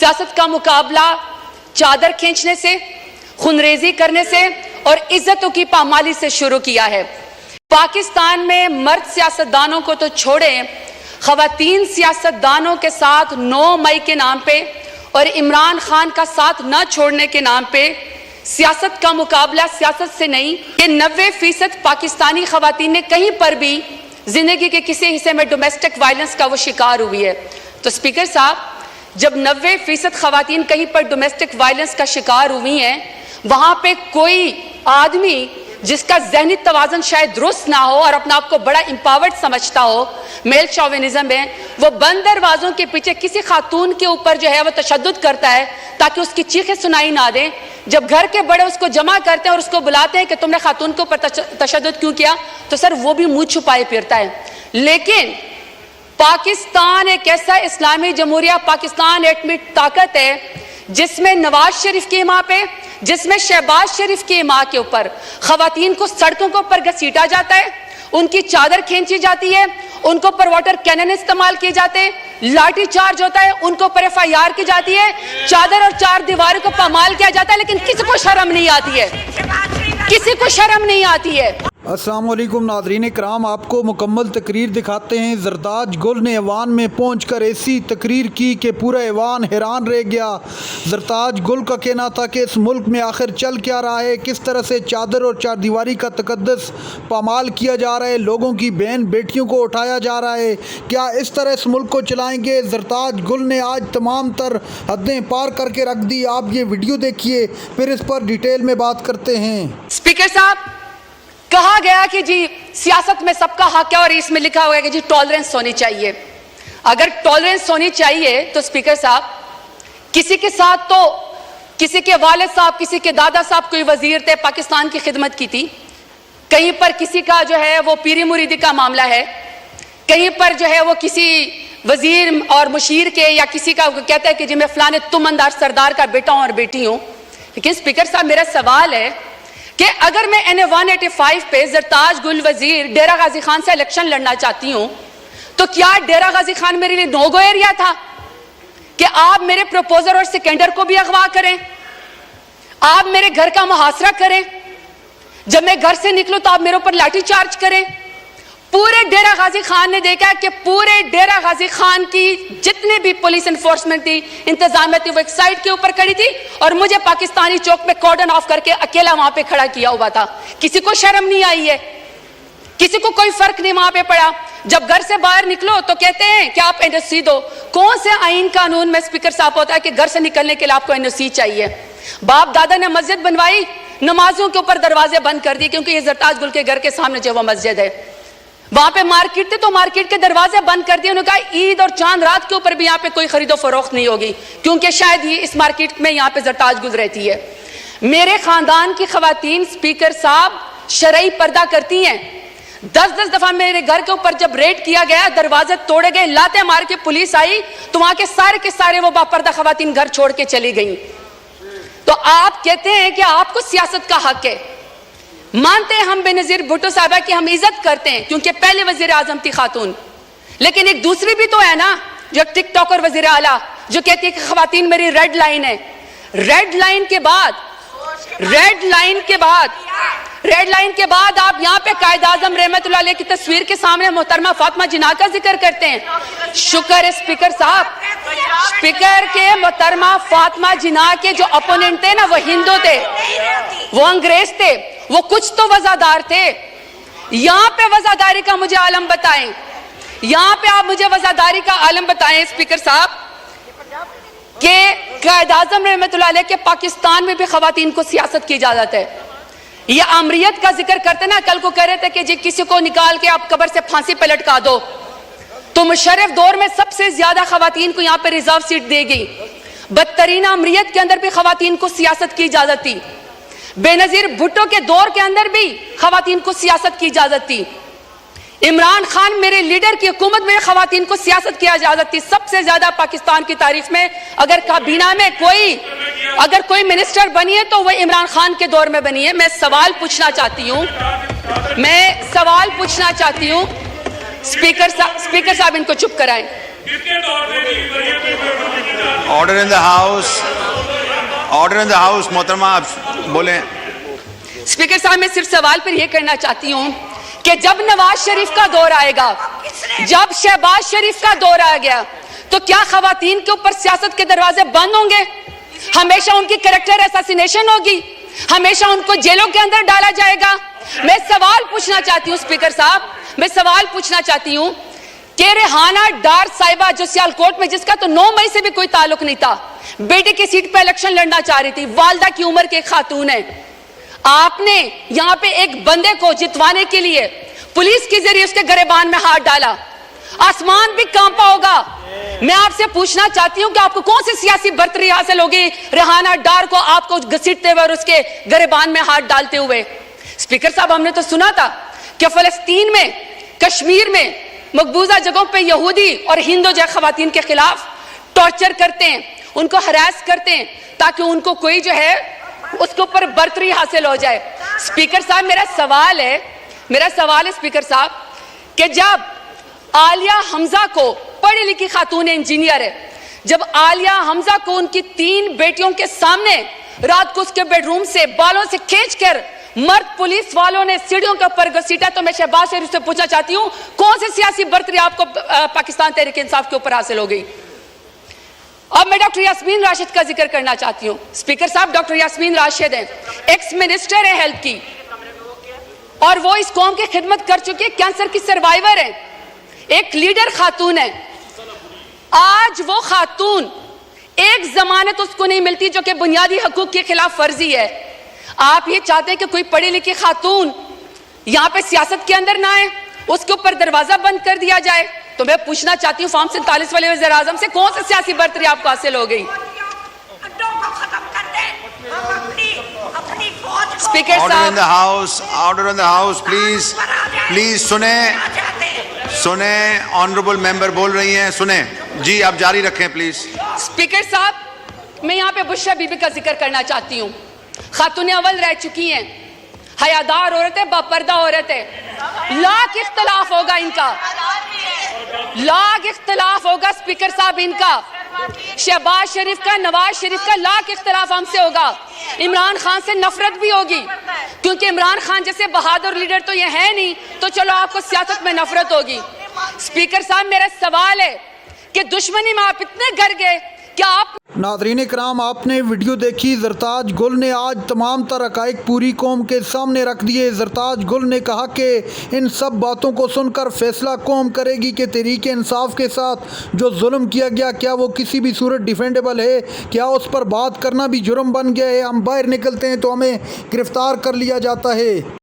सियासत का मुकाबला चादर खींचने से, खूनरेजी करने से और इज्जतों की पामाली से शुरू किया है। पाकिस्तान में मर्द सियासतदानों को तो छोड़ें, खवातीन सियासतदानों के साथ 9 मई के नाम पे और इमरान खान का साथ न छोड़ने के नाम पे सियासत का मुकाबला सियासत से नहीं, ये 90% पाकिस्तानी खवातीन ने कहीं पर भी जिंदगी के किसी हिस्से में डोमेस्टिक वायलेंस का वो शिकार हुई है। तो स्पीकर साहब, जब 90% खवातीन कहीं पर डोमेस्टिक वायलेंस का शिकार हुई हैं, वहां पे कोई आदमी जिसका ज़हनी तवाज़न शायद दुरुस्त ना हो और अपना आपको बड़ा एम्पावर्ड समझता हो, मेल शॉविनिज्म में, वो बंद दरवाजों के पीछे किसी खातून के ऊपर जो है वो तशद्दुद करता है ताकि उसकी चीखें सुनाई ना दें। जब घर के बड़े उसको जमा करते हैं और उसको बुलाते हैं कि तुमने खातून के ऊपर तशद्दुद क्यों किया, तो सर वो भी मुंह छुपाए फिरता है। लेकिन पाकिस्तान एक ऐसा इस्लामी जमहूरिया पाकिस्तान एटमी ताकत है जिसमें नवाज शरीफ की माँ पे, जिसमें शहबाज शरीफ की माँ के ऊपर खवातीन को सड़कों के ऊपर घसीटा जाता है, उनकी चादर खींची जाती है, उनको ऊपर वाटर कैनन इस्तेमाल किए जाते हैं, लाठी चार्ज होता है, उनको ऊपर FIR की जाती है, चादर और 4 दीवारों को पामाल किया जाता है, लेकिन किसी को शर्म नहीं आती है, किसी को शर्म नहीं आती है। अस्सलाम वालेकुम नाज़रीन इकराम, आपको मुकम्मल तकरीर दिखाते हैं। जरदाज गुल ने ऐवान में पहुंचकर ऐसी तकरीर की कि पूरा ऐवान हैरान रह गया। जरदाज गुल का कहना था कि इस मुल्क में आखिर चल क्या रहा है, किस तरह से चादर और चारदीवारी का तकद्दस पामाल किया जा रहा है, लोगों की बहन बेटियों को उठाया जा रहा है, क्या इस तरह इस मुल्क को चलाएँगे। जरदाज गुल ने आज तमाम तर हदें पार करके रख दी। आप ये वीडियो देखिए, फिर इस पर डिटेल में बात करते हैं। स्पीकर साहब, कहा गया कि जी सियासत में सबका हक है और इसमें लिखा हुआ है कि जी टॉलरेंस होनी चाहिए। अगर टॉलरेंस होनी चाहिए तो स्पीकर साहब, किसी के साथ तो किसी के वालिद साहब, किसी के दादा साहब कोई वजीर थे, पाकिस्तान की खिदमत की थी, कहीं पर किसी का जो है वो पीरी मुरीदी का मामला है, कहीं पर जो है वो किसी वजीर और मुशीर के या किसी का कहता है कि जी मैं फलाने तुमंदार सरदार का बेटा हूं और बेटी हूं। लेकिन स्पीकर साहब, मेरा सवाल है कि अगर मैं NA 185 पे जरदाज गुल वजीर डेरा गाजी खान से इलेक्शन लड़ना चाहती हूं, तो क्या डेरा गाजी खान मेरे लिए नो गो एरिया था कि आप मेरे प्रपोजर और सिकंदर को भी अगवा करें, आप मेरे घर का मुहासरा करें, जब मैं घर से निकलूं तो आप मेरे ऊपर लाठी चार्ज करें। पूरे डेरा गाजी खान ने देखा कि पूरे डेरा गाजी खान की जितनी भी पुलिस एनफोर्समेंट थी, इंतजामिया थी, वो एक साइड के ऊपर खड़ी थी और मुझे पाकिस्तानी चौक में कॉर्डन ऑफ करके अकेला वहां पे खड़ा किया हुआ था। किसी को शर्म नहीं आई है, किसी को कोई फर्क नहीं वहां पे पड़ा। जब घर से बाहर निकलो तो कहते हैं कि आप NOC दो। कौन से आईन कानून में स्पीकर साहब होता है कि घर से निकलने के लिए आपको NOC चाहिए? बाप दादा ने मस्जिद बनवाई, नमाजों के ऊपर दरवाजे बंद कर दिए क्योंकि ये जरदाज गुल के घर के सामने जो वो मस्जिद है। वहां पे मार्केट थे तो मार्केट के दरवाजे बंद कर दिए। उन्होंने कहा ईद और चांद रात के ऊपर भी यहाँ पे कोई खरीदो फरोख्त नहीं होगी क्योंकि शायद ये इस मार्केट में यहाँ पे जरदाज गुल रहती है। मेरे खानदान की खवातीन स्पीकर साहब शरई पर्दा करती हैं। 10-10 दफा मेरे घर के ऊपर जब रेड किया गया, दरवाजे तोड़े गए, लाते मार के पुलिस आई तो वहां के सारे वो बापर्दा खवातीन घर छोड़ के चली गई। तो आप कहते हैं कि आपको सियासत का हक है। मानते हैं हम बेनजीर भुट्टो साहबा की हम इज्जत करते हैं क्योंकि पहले वजीर आजम थी खातून, लेकिन एक दूसरी भी तो है ना जो टिकटॉकर वजीर आला जो कहती है कि खवातीन मेरी रेड लाइन है। रेड लाइन के बाद आप यहाँ पे कायद आजम रहमतुल्लाह अलैह की तस्वीर के सामने मोहतरमा फातिमा जिन्ना का जिक्र करते हैं। शुक्र है स्पीकर साहब, स्पीकर के मोहतरमा फातिमा जिन्ना के जो अपोनेंट थे ना, वो हिंदू थे, वो अंग्रेज थे, वो कुछ तो वजादार थे। यहाँ पे वजादारी का मुझे आलम बताएं, यहाँ पे आप मुझे वजादारी का आलम बताएं स्पीकर साहब कि कायद आजम रहमतुल्लाह अलैह के पाकिस्तान में भी खवातीन को सियासत की इजाजत है। ये आमरीत का जिक्र करते ना, कल को कह रहे थे कि जी किसी को निकाल के आप कब्र से फांसी पे लटका दो, तो मुशर्रफ दौर में सबसे ज्यादा खवातीन को यहाँ पे रिजर्व सीट दी गई। बदतरीन आमरीत के अंदर भी खवातीन को सियासत की इजाजत थी। बेनजीर भुट्टो के दौर के अंदर भी खवातीन को सियासत की इजाजत थी। इमरान खान मेरे लीडर की हुकूमत में खवातीन को सियासत की इजाजत थी। सबसे ज्यादा पाकिस्तान की तारीख में अगर काबीना में कोई मिनिस्टर बनी है तो वह इमरान खान के दौर में बनी है। मैं सवाल पूछना चाहती हूँ स्पीकर साहब इनको चुप कराएं। ऑर्डर इन द हाउस मोहतरमा आप बोलें। स्पीकर साहब मैं सिर्फ सवाल पर यह करना चाहती हूं कि जब नवाज शरीफ का दौर आएगा, जब शहबाज शरीफ का दौर आ गया, तो क्या खवातीन के ऊपर सियासत के दरवाजे बंद होंगे? हमेशा उनकी कैरेक्टर असैसिनेशन होगी, हमेशा उनको जेलों के अंदर डाला जाएगा? मैं सवाल पूछना चाहती हूं स्पीकर साहब, मैं सवाल पूछना चाहती हूं कि रेहाना डार साहिबा जो सियालकोट में, जिसका तो 9 मई से भी कोई ताल्लुक नहीं था, बेटे की सीट पे इलेक्शन लड़ना चाह रही थी, वालदा की उम्र के खातून है, आपने यहां पे एक बंदे को जितवाने के लिए पुलिस के जरिए उसके गरेबान में हाथ डाला, आसमान भी कांपा होगा। मैं आपसे पूछना चाहती हूं कि आपको कौन सी सियासी बर्तरी हासिल होगी रेहाना डार को आपको घसीटते हुए और उसके गरेबान में हाथ डालते हुए? स्पीकर साहब हमने तो सुना था कि फलस्तीन में, कश्मीर में मकबूजा जगहों पे यहूदी और हिंदू जो खवातीन के खिलाफ टॉर्चर करते हैं, उनको हरास करते हैं ताकि उनको कोई जो है उसके ऊपर बर्तरी हासिल हो जाए। स्पीकर साहब मेरा सवाल है स्पीकर साहब कि जब आलिया हमजा को, पढ़ी लिखी खातून इंजीनियर है, जब आलिया हमजा को उनकी 3 बेटियों के सामने रात को उसके बेडरूम से बालों से खींचकर मर्द पुलिस वालों ने सीढ़ियों के ऊपर घसीटा, तो मैं शहबाज शरीफ से पूछना चाहती हूं कौन सी सियासी बर्तरी आपको पाकिस्तान तहरीक इंसाफ के ऊपर हासिल हो गई? अब मैं डॉक्टर यास्मीन राशिद का जिक्र करना चाहती हूं। स्पीकर साहब डॉक्टर यास्मीन राशिद हैं, एक्स मिनिस्टर है हेल्थ की, और वो इस कौम की खिदमत कर चुकी है, कैंसर की सर्वाइवर है, एक लीडर खातून है। आज वो खातून, एक जमानत उसको नहीं मिलती जो कि बुनियादी हकूक के खिलाफ वर्जी है। आप ये चाहते हैं कि कोई पढ़ी लिखी खातून यहां पे सियासत के अंदर ना आए, उसके ऊपर दरवाजा बंद कर दिया जाए? तो मैं पूछना चाहती हूँ फॉर्म 47 वाले वज़ीर आज़म से कौन सी सियासी बर्तरी आपको हासिल हो गई? स्पीकर ऑर्डर इन द साहब हाउस प्लीज सुने ऑनरेबल मेंबर बोल रही हैं, सुने जी, आप जारी रखें प्लीज। स्पीकर साहब मैं यहाँ पे बुशरा बीबी का जिक्र करना चाहती हूँ। खातून अव्वल रह चुकी हैं, हयादार औरत है, बापर्दा औरत है, लाख इख्तलाफ होगा इनका, लाख इख्तलाफ होगा स्पीकर साहब इनका, शहबाज शरीफ का, नवाज शरीफ का लाख इख्तलाफ हमसे होगा, इमरान खान से नफरत भी होगी, क्योंकि इमरान खान जैसे बहादुर लीडर तो ये है नहीं, तो चलो आपको सियासत में नफरत होगी। स्पीकर साहब मेरा सवाल है कि दुश्मनी में आप इतने गर गए कि आप नाज़रीन कराम, आपने वीडियो देखी। ज़रताज गुल ने आज तमाम तर हक़ाइक़ पूरी कौम के सामने रख दिए। ज़रताज गुल ने कहा कि इन सब बातों को सुनकर फ़ैसला कौम करेगी कि तहरीक इंसाफ के साथ जो जुल्म किया गया, क्या वो किसी भी सूरत डिफेंडेबल है, क्या उस पर बात करना भी जुर्म बन गया है? हम बाहर निकलते हैं तो हमें गिरफ़्तार कर लिया जाता है।